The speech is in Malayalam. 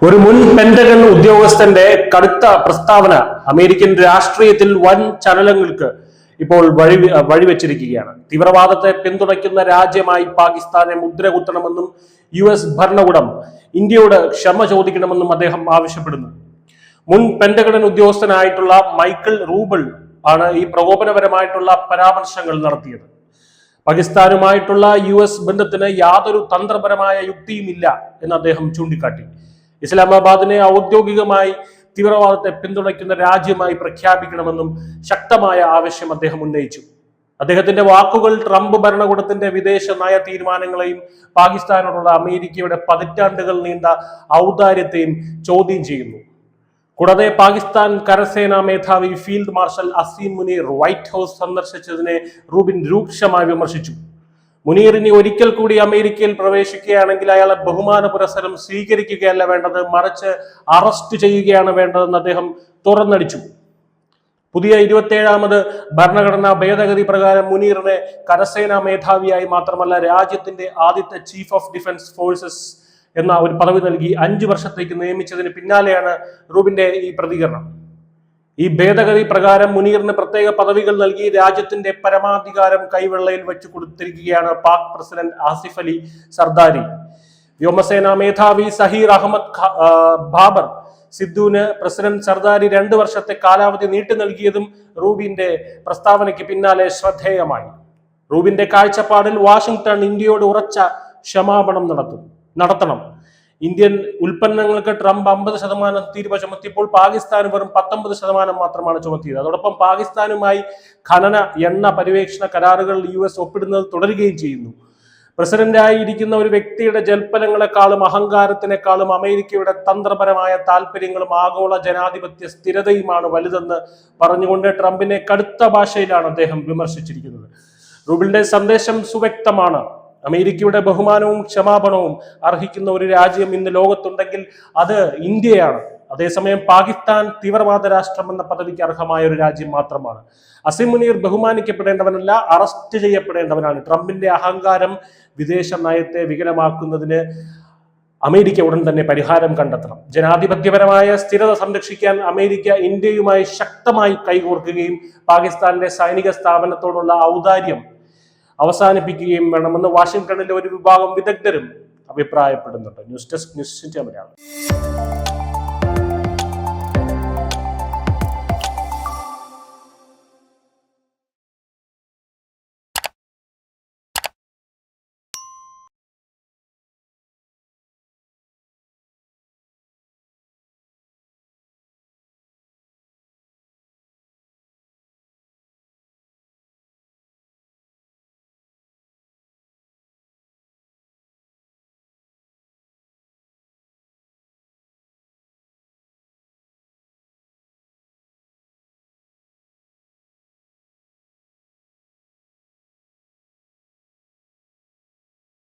ഒരു മുൻ പെന്റഗൺ ഉദ്യോഗസ്ഥന്റെ കടുത്ത പ്രസ്താവന അമേരിക്കൻ രാഷ്ട്രീയത്തിൽ വൻ ചലനങ്ങൾക്ക് ഇപ്പോൾ വഴിവെച്ചിരിക്കുകയാണ്. തീവ്രവാദത്തെ പിന്തുണയ്ക്കുന്ന രാജ്യമായി പാകിസ്ഥാനെ മുദ്ര കുത്തണമെന്നും US ഭരണകൂടം ഇന്ത്യയോട് ക്ഷമ ചോദിക്കണമെന്നും അദ്ദേഹം ആവശ്യപ്പെടുന്നു. മുൻ പെന്റഗൺ ഉദ്യോഗസ്ഥനായിട്ടുള്ള മൈക്കിൾ റൂബിൾ ആണ് ഈ പ്രകോപനപരമായിട്ടുള്ള പരാമർശങ്ങൾ നടത്തിയത്. പാകിസ്ഥാനുമായിട്ടുള്ള US ബന്ധത്തിന് യാതൊരു തന്ത്രപരമായ യുക്തിയുമില്ല എന്ന് അദ്ദേഹം ചൂണ്ടിക്കാട്ടി. ഇസ്ലാമാബാദിനെ ഔദ്യോഗികമായി തീവ്രവാദത്തെ പിന്തുണയ്ക്കുന്ന രാജ്യമായി പ്രഖ്യാപിക്കണമെന്നും ശക്തമായ ആവശ്യം അദ്ദേഹം ഉന്നയിച്ചു. അദ്ദേഹത്തിന്റെ വാക്കുകൾ ട്രംപ് ഭരണകൂടത്തിന്റെ വിദേശ നയ തീരുമാനങ്ങളെയും പാകിസ്ഥാനോടുള്ള അമേരിക്കയുടെ പതിറ്റാണ്ടുകൾ നീണ്ട ഔദാര്യത്തെയും ചോദ്യം ചെയ്യുന്നു. കൂടാതെ പാകിസ്ഥാൻ കരസേനാ മേധാവി field marshal Asim Munir white house സന്ദർശിച്ചതിനെ റൂബിൻ രൂക്ഷമായി വിമർശിച്ചു. മുനീർ ഇനി ഒരിക്കൽ കൂടി അമേരിക്കയിൽ പ്രവേശിക്കുകയാണെങ്കിൽ അയാളെ ബഹുമാന പുരസ്സരം സ്വീകരിക്കുകയല്ല വേണ്ടത്, മറിച്ച് അറസ്റ്റ് ചെയ്യുകയാണ് വേണ്ടതെന്ന് അദ്ദേഹം തുറന്നടിച്ചു. പുതിയ 27ാമത് ഭരണഘടനാ ഭേദഗതി പ്രകാരം മുനീറിനെ കരസേനാ മേധാവിയായി മാത്രമല്ല രാജ്യത്തിന്റെ ആദ്യത്തെ ചീഫ് ഓഫ് ഡിഫൻസ് ഫോഴ്സസ് എന്ന ഒരു പദവി നൽകി 5 വർഷത്തേക്ക് നിയമിച്ചതിന് പിന്നാലെയാണ് റൂബിന്റെ ഈ പ്രതികരണം. ഈ ഭേദഗതി പ്രകാരം മുനീറിന് പ്രത്യേക പദവികൾ നൽകി രാജ്യത്തിന്റെ പരമാധികാരം കൈവെള്ളയിൽ വെച്ചു കൊടുത്തിരിക്കുകയാണ് പാക് പ്രസിഡന്റ് ആസിഫ് അലി സർദാരി. വ്യോമസേനാ മേധാവി സഹീർ അഹമ്മദ് ബാബർ സിദ്ധുവിന് പ്രസിഡന്റ് സർദാരി 2 വർഷത്തെ കാലാവധി നീട്ടി നൽകിയതും റൂബിന്റെ പ്രസ്താവനയ്ക്ക് പിന്നാലെ ശ്രദ്ധേയമായി. റൂബിന്റെ കാഴ്ചപ്പാടിൽ വാഷിംഗ്ടൺ ഇന്ത്യയോട് ഉറച്ച ക്ഷമാപണം നടത്തണം. ഇന്ത്യൻ ഉൽപ്പന്നങ്ങൾക്ക് ട്രംപ് 50% തീരുവ ചുമത്തിയപ്പോൾ പാകിസ്ഥാൻ വെറും 19% മാത്രമാണ് ചുമത്തിയത്. അതോടൊപ്പം പാകിസ്ഥാനുമായി ഖനന എണ്ണ പര്യവേക്ഷണ കരാറുകൾ US ഒപ്പിടുന്നത് തുടരുകയും ചെയ്യുന്നു. പ്രസിഡന്റായി ഇരിക്കുന്ന ഒരു വ്യക്തിയുടെ ജൽപ്പനങ്ങളെക്കാളും അഹങ്കാരത്തിനേക്കാളും അമേരിക്കയുടെ തന്ത്രപരമായ താല്പര്യങ്ങളും ആഗോള ജനാധിപത്യ സ്ഥിരതയുമാണ് വലുതെന്ന് പറഞ്ഞുകൊണ്ട് ട്രംപിനെ കടുത്ത ഭാഷയിലാണ് അദ്ദേഹം വിമർശിച്ചിരിക്കുന്നത്. റൂബിളിന്റെ സന്ദേശം സുവ്യക്തമാണ്. അമേരിക്കയുടെ ബഹുമാനവും ക്ഷമാപണവും അർഹിക്കുന്ന ഒരു രാജ്യം ഇന്ന് ലോകത്തുണ്ടെങ്കിൽ അത് ഇന്ത്യയാണ്. അതേസമയം പാകിസ്ഥാൻ തീവ്രവാദ രാഷ്ട്രം എന്ന പദവിക്ക് അർഹമായ ഒരു രാജ്യം മാത്രമാണ്. അസീം മുനീർ ബഹുമാനിക്കപ്പെടേണ്ടവനല്ല, അറസ്റ്റ് ചെയ്യപ്പെടേണ്ടവനാണ്. ട്രംപിന്റെ അഹങ്കാരം വിദേശ നയത്തെ വികലമാക്കുന്നതിന് അമേരിക്ക ഉടൻ തന്നെ പരിഹാരം കണ്ടെത്തണം. ജനാധിപത്യപരമായ സ്ഥിരത സംരക്ഷിക്കാൻ അമേരിക്ക ഇന്ത്യയുമായി ശക്തമായി കൈകോർക്കുകയും പാകിസ്ഥാനിലെ സൈനിക സ്ഥാപനത്തോടുള്ള ഔദാര്യം അവസാനിപ്പിക്കുകയും വേണമെന്ന് വാഷിംഗ്ടണിലെ ഒരു വിഭാഗം വിദഗ്ധരും അഭിപ്രായപ്പെടുന്നുണ്ട്. News desk news India Malayalam.